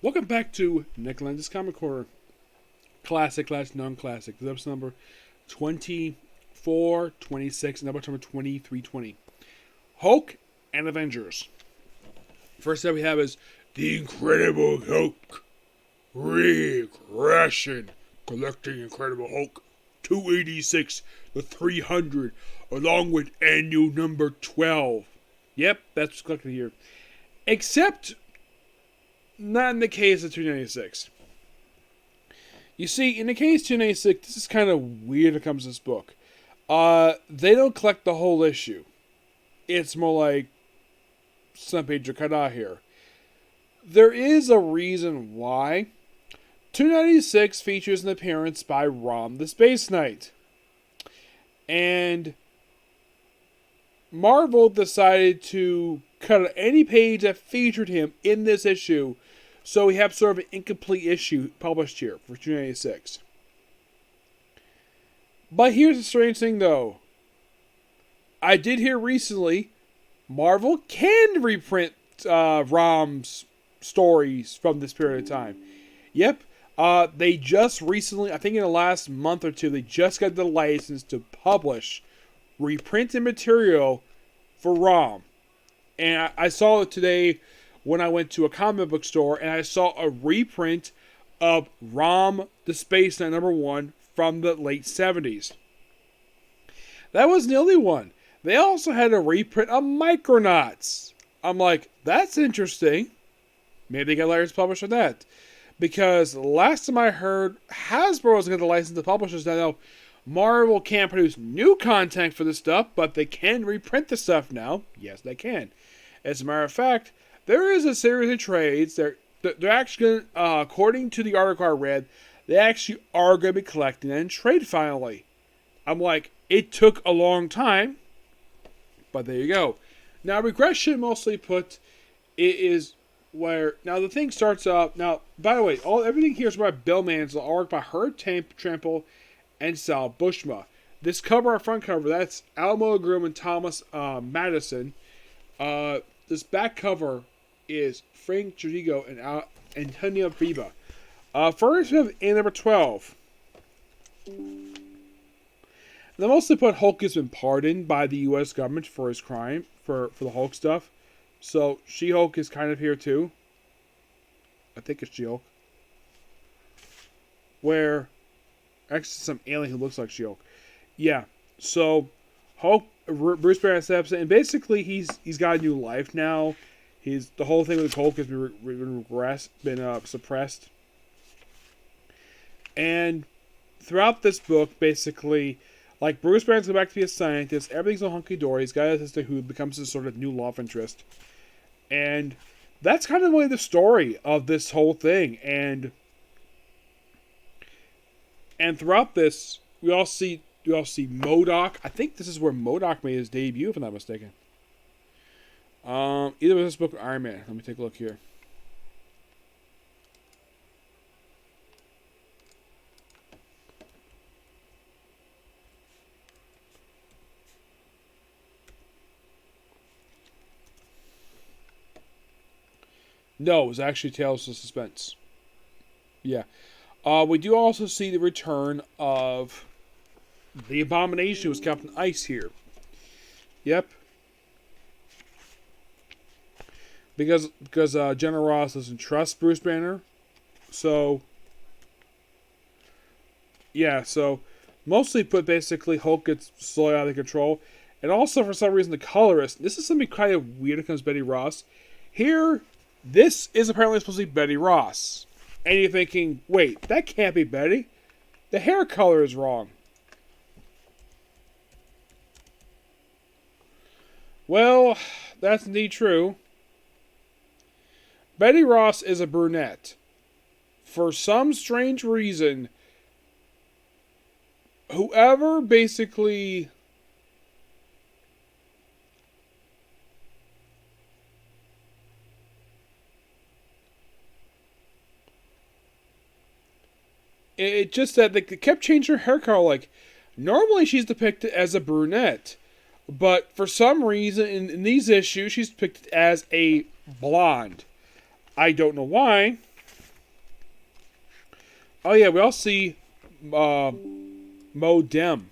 Welcome back to Lenz's Comic Corner. Classic / non-classic. This is episode number 24, 26, and episode number 2320. Hulk and Avengers. First up we have is The Incredible Hulk. Regression. Collecting Incredible Hulk 286 to 300, along with annual number 12. Yep, that's what's collected here. Except not in the case of 296. You see, in the case of 296, this is kind of weird when it comes to this book. They don't collect the whole issue. It's more like some pages are cut out here. There is a reason why. 296 features an appearance by Rom the Space Knight. And Marvel decided to cut out any page that featured him in this issue, so we have sort of an incomplete issue published here for 296. But here's the strange thing, though. I did hear recently Marvel can reprint Rom's stories from this period of time. Yep. They just recently, I think in the last month or two, they just got the license to publish reprinted material for Rom. And I saw it today when I went to a comic book store, and I saw a reprint of Rom the Space Knight #1 from the late 70s. That wasn't the only one. They also had a reprint of Micronauts. I'm like, that's interesting. Maybe they got license to publish on that. Because last time I heard, Hasbro was going to get the license to publish this. Now, Marvel can't produce new content for this stuff, but they can reprint the stuff now. Yes, they can. As a matter of fact, there is a series of trades. They're actually going to, according to the article I read, they actually are going to be collecting and trade finally. I'm like, it took a long time, but there you go. Now, Regression mostly put, it is where, now the thing starts up, now, by the way, everything here is by Bill Mansell, art by Herb Trample and Sal Buscema. This cover, our front cover, that's Almo Groom and Thomas Madison. This back cover is Frank Giorgio and Antonio Biba. First, we have A number 12. They mostly put Hulk has been pardoned by the U.S. government for his crime, for the Hulk stuff. So, She-Hulk is kind of here too. I think it's She-Hulk. Where, actually some alien who looks like She-Hulk. Yeah, so, Hulk, Bruce Banner steps in, and basically he's got a new life now. The whole thing with Hulk has been suppressed. And throughout this book, basically, like Bruce Banner's going back to be a scientist, everything's all hunky-dory, he's got a sister who becomes his sort of new love interest. And that's kind of really the story of this whole thing. And throughout this, we all see MODOK. I think this is where MODOK made his debut, if I'm not mistaken. Either was this book or Iron Man. Let me take a look here. No, it was actually Tales of Suspense. Yeah. We do also see the return of the Abomination, who was Captain Ice here. Yep. Because General Ross doesn't trust Bruce Banner. So, yeah, so mostly put basically Hulk gets slowly out of control. And also, for some reason, the colorist, this is something kind of weird when it comes to Betty Ross. Here, this is apparently supposed to be Betty Ross. And you're thinking, wait, that can't be Betty. The hair color is wrong. Well, that's indeed true. Betty Ross is a brunette. For some strange reason, whoever basically it just that they kept changing her hair color. Like, normally she's depicted as a brunette, but for some reason in these issues she's depicted as a blonde. I don't know why. Oh yeah, we all see Mo Dem.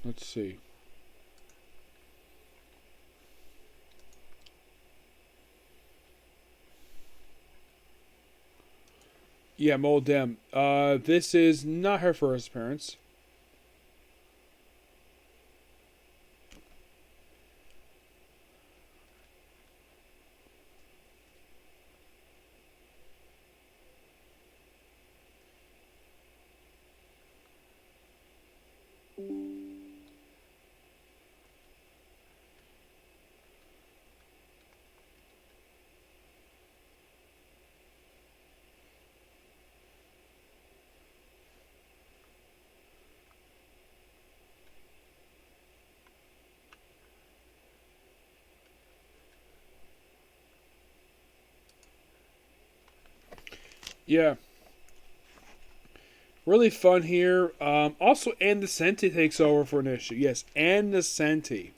Let's see. Yeah, Mo Dem. This is not her first appearance. Yeah, really fun here. Also, and the Senti takes over for an issue. Yes, and the Senti.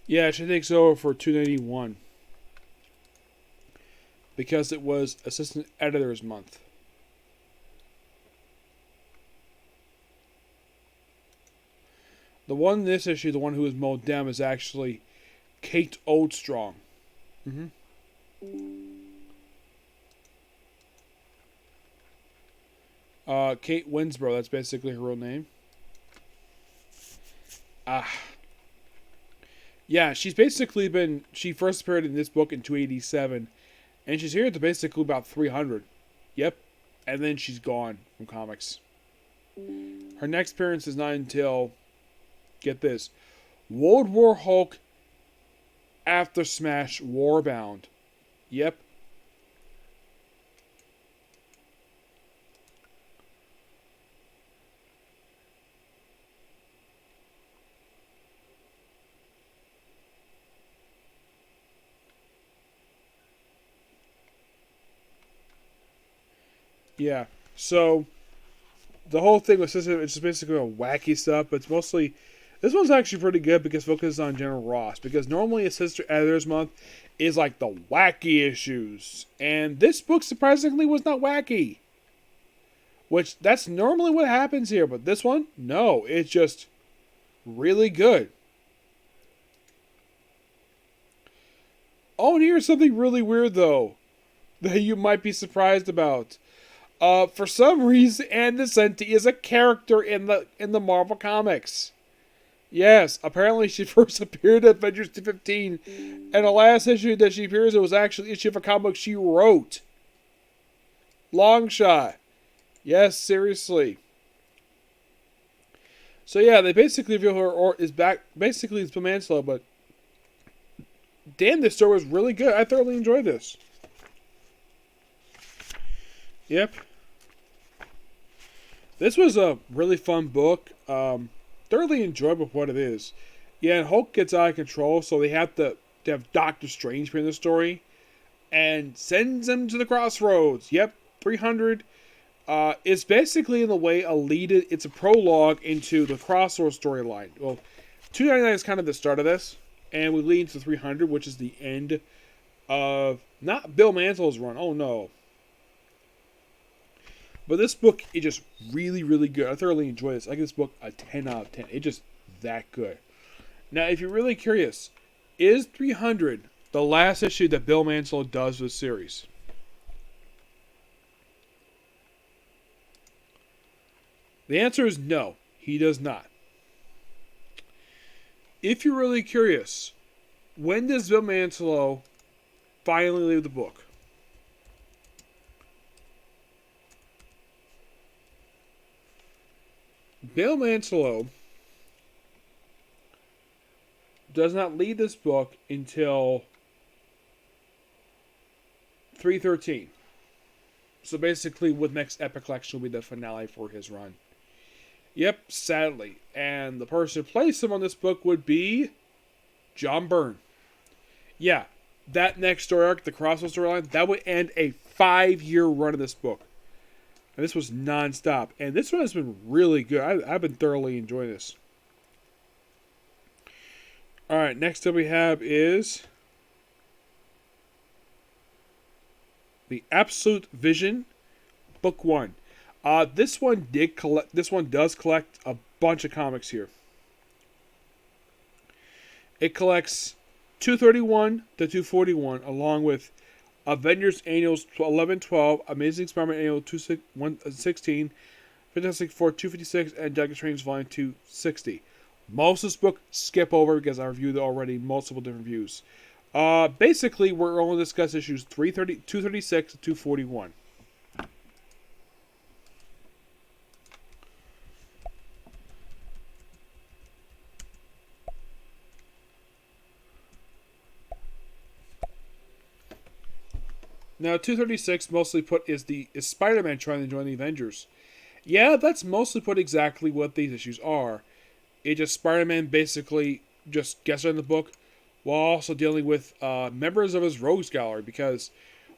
Yeah, she takes over for 291 because it was Assistant Editor's Month. The one in this issue, the one who is Mo Dem, is actually Kate Oldstrong. Mm-hmm. Kate Winsborough, that's basically her real name. Ah. Yeah, she's basically been. She first appeared in this book in 287, and she's here to basically about 300. Yep. And then she's gone from comics. Her next appearance is not until, get this, World War Hulk After Smash Warbound. Yep. Yeah. So the whole thing was just, it's just basically a wacky stuff, but it's mostly, this one's actually pretty good because it focuses on General Ross. Because normally a Sister Editors Month is like the wacky issues, and this book surprisingly was not wacky. Which that's normally what happens here, but this one, no, it's just really good. Oh, and here's something really weird though that you might be surprised about. For some reason, Ann Nocenti is a character in the Marvel comics. Yes, apparently she first appeared in Avengers 215, and the last issue that she appears in was actually an issue of a comic she wrote. Long shot. Yes, seriously. So yeah, they basically reveal her or is back. Basically, it's Bill Manslow, but damn, this story was really good. I thoroughly enjoyed this. Yep. This was a really fun book. Thoroughly enjoyable for what it is. Yeah, and Hulk gets out of control, so they have to have Doctor Strange in the story, and sends him to the crossroads. Yep, 300. It's basically in the way it's a prologue into the crossroads storyline. Well, 299 is kind of the start of this, and we lead into 300, which is the end of not Bill Manslow's run. Oh no. But this book is just really, really good. I thoroughly enjoy this. I give this book a 10 out of 10. It's just that good. Now, if you're really curious, is 300 the last issue that Bill Manslow does with the series? The answer is no, he does not. If you're really curious, when does Bill Manslow finally leave the book? Bill Mantlo does not lead this book until 313. So basically, with next Epic Collection will be the finale for his run. Yep, sadly. And the person who plays him on this book would be John Byrne. Yeah, that next story arc, the crossover storyline, that would end a 5-year run of this book. And this was non-stop. And this one has been really good. I've been thoroughly enjoying this. Alright, next up we have is The Absolute Vision, Book 1. This one does collect a bunch of comics here. It collects 231 to 241, along with Avengers Annuals 11-12, Amazing Spider-Man Annual 216, Fantastic Four 256, and Doctor Strange Volume 260. Most of this book skip over because I reviewed already multiple different views. Basically, we're only discuss issues 236 to 241. Now, 236 mostly put is Spider-Man trying to join the Avengers. Yeah, that's mostly put exactly what these issues are. It's just Spider-Man basically just gets in the book while also dealing with members of his Rogues Gallery, because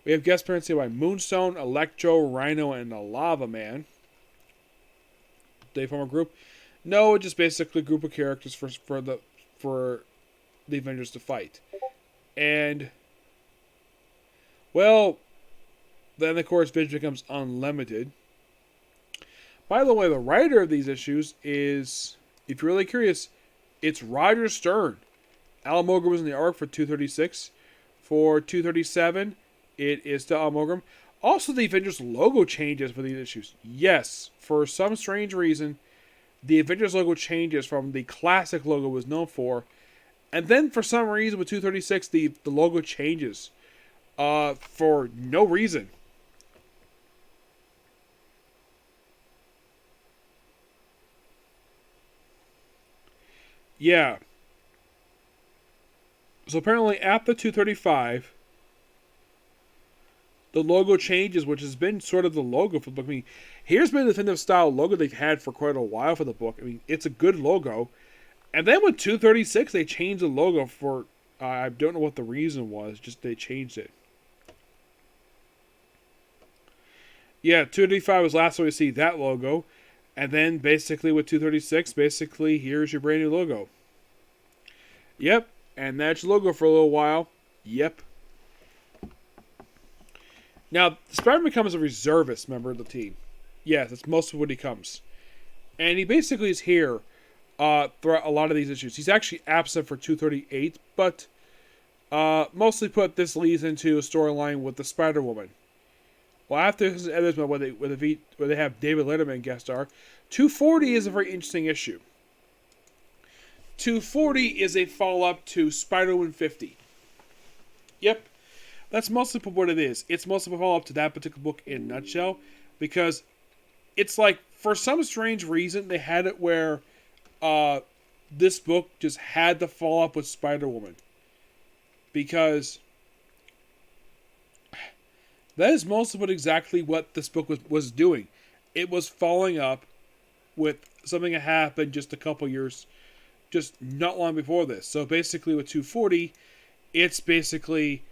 we have guest appearances by Moonstone, Electro, Rhino, and the Lava Man. They form a group. No, it's just basically a group of characters for the Avengers to fight. And well, then of course Vision becomes unlimited. By the way, the writer of these issues is, if you're really curious, it's Roger Stern. Al Mogul was in the arc for 236. For 237, it is still Al Mogul. Also, the Avengers logo changes for these issues. Yes, for some strange reason, the Avengers logo changes from the classic logo it was known for. And then for some reason with 236, the logo changes. For no reason. Yeah. So apparently after 235, the logo changes, which has been sort of the logo for the book. I mean, here's been the definitive style logo they've had for quite a while for the book. I mean, it's a good logo. And then with 236, they changed the logo for, I don't know what the reason was, just they changed it. Yeah, 235 was last time we see that logo. And then basically with 236, basically here's your brand new logo. Yep, and that's your logo for a little while. Yep. Now, Spider-Man becomes a reservist member of the team. Yes, that's most of what he comes. And he basically is here throughout a lot of these issues. He's actually absent for 238, but mostly put this leads into a storyline with the Spider-Woman. Well, after his editors, where they have David Letterman guest star, 240 is a very interesting issue. 240 is a follow-up to Spider-Woman 50. Yep, that's mostly what it is. It's mostly a follow-up to that particular book in a nutshell, because it's like, for some strange reason, they had it where this book just had to follow up with Spider-Woman. Because that is mostly exactly what this book was doing. It was following up with something that happened just a couple years, just not long before this. So basically with 240, it's basically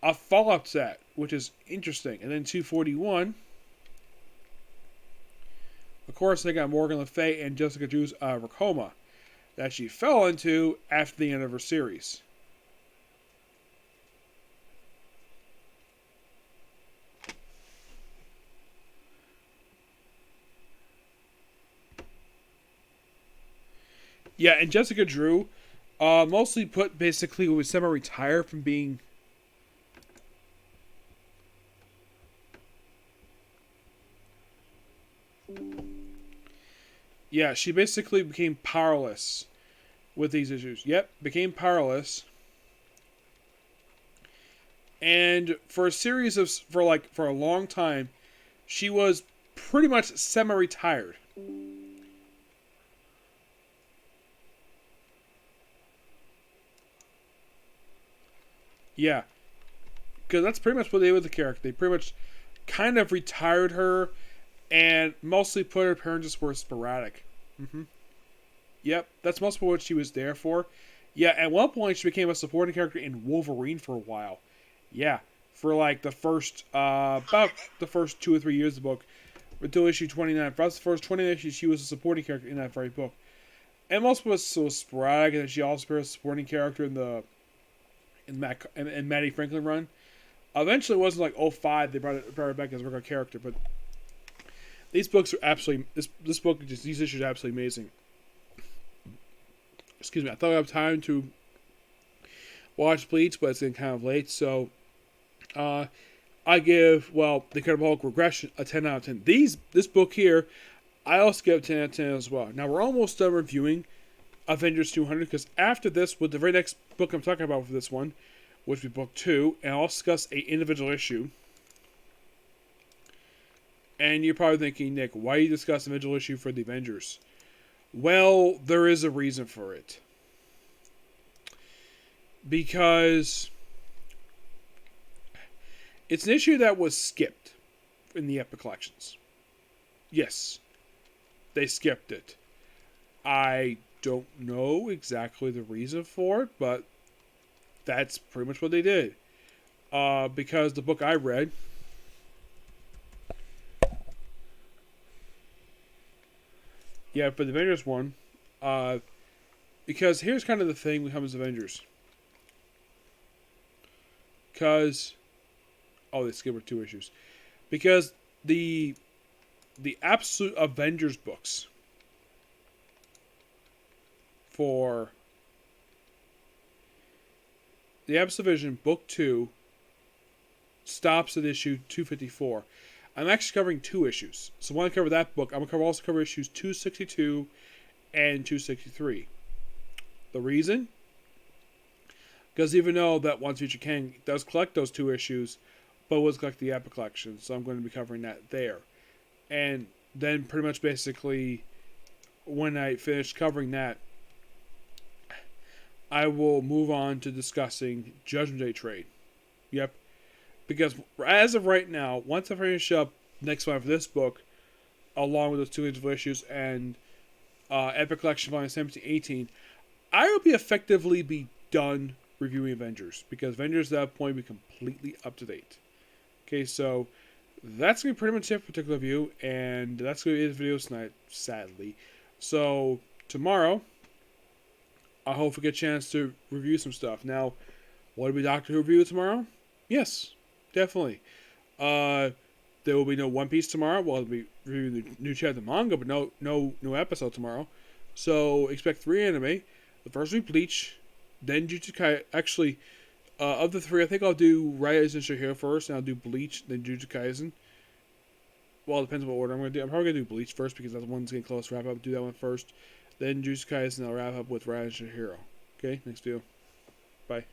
a follow-up to that, which is interesting. And then 241, of course, they got Morgan Le Fay and Jessica Drew's Racoma that she fell into after the end of her series. Yeah, and Jessica Drew mostly put basically was semi-retired from being. Yeah, she basically became powerless with these issues. Yep, became powerless. And for a series of for a long time, she was pretty much semi-retired. Yeah, because that's pretty much what they did with the character. They pretty much kind of retired her and mostly put her appearances were sporadic. Mm-hmm. Yep, that's mostly what she was there for. Yeah, at one point she became a supporting character in Wolverine for a while. Yeah, for like the first, about the first 2 or 3 years of the book, until issue 29. For the first 20 issues, she was a supporting character in that very book. And most was so sporadic, and she also appeared as a supporting character in the in Maddie Franklin run. Eventually, it wasn't like '05 they brought her back as a regular character, but these books are absolutely this book these issues are absolutely amazing. Excuse me, I thought I had time to watch Bleach, but it's getting kind of late, so I give the Incredible Hulk Regression a 10 out of 10. This book here, I also give a 10 out of 10 as well. Now we're almost done reviewing Avengers 200 because after this, with the very next book I'm talking about for this one, which will be book 2, and I'll discuss a individual issue. And you're probably thinking, Nick, why do you discuss an individual issue for the Avengers? Well, there is a reason for it. Because it's an issue that was skipped in the Epic Collections. Yes, they skipped it. I don't know exactly the reason for it, but that's pretty much what they did. Because the book I read, for the Avengers one, because here's kind of the thing when it comes to Avengers. Because, they skipped 2 issues. Because the absolute Avengers books for the Absolute Vision Book 2 stops at issue 254. I'm actually covering 2 issues. So when I cover that book, I'm going to also cover issues 262 and 263. The reason? Because even though that Once Future King does collect those 2 issues, but was collect the Epic Collection, so I'm going to be covering that there. And then pretty much basically, when I finish covering that, I will move on to discussing Judgment Day trade. Yep. Because as of right now, once I finish up next month for this book, along with those 2 individual issues and Epic Collection Volume 17-18, I will be effectively done reviewing Avengers. Because Avengers at that point will be completely up to date. Okay, so that's going to be pretty much it for particular review, and that's going to be the video tonight, sadly. So, tomorrow, I hope we get a chance to review some stuff. Now, will we Doctor Who review tomorrow? Yes, definitely. There will be no One Piece tomorrow. We'll be reviewing the new chapter of the manga, but no new episode tomorrow. So, expect 3 anime. The first will be Bleach, then Jujutsu Kaisen. Actually, of the 3, I think I'll do Rising Shihiro first, and I'll do Bleach, then Jujutsu Kaisen. Well, it depends on what order I'm going to do. I'm probably going to do Bleach first, because that's the one that's getting close to wrap up. Do that one first. Then Jujutsu Kaisen, and I'll wrap up with Rising Shihiro. Okay, next video. Bye.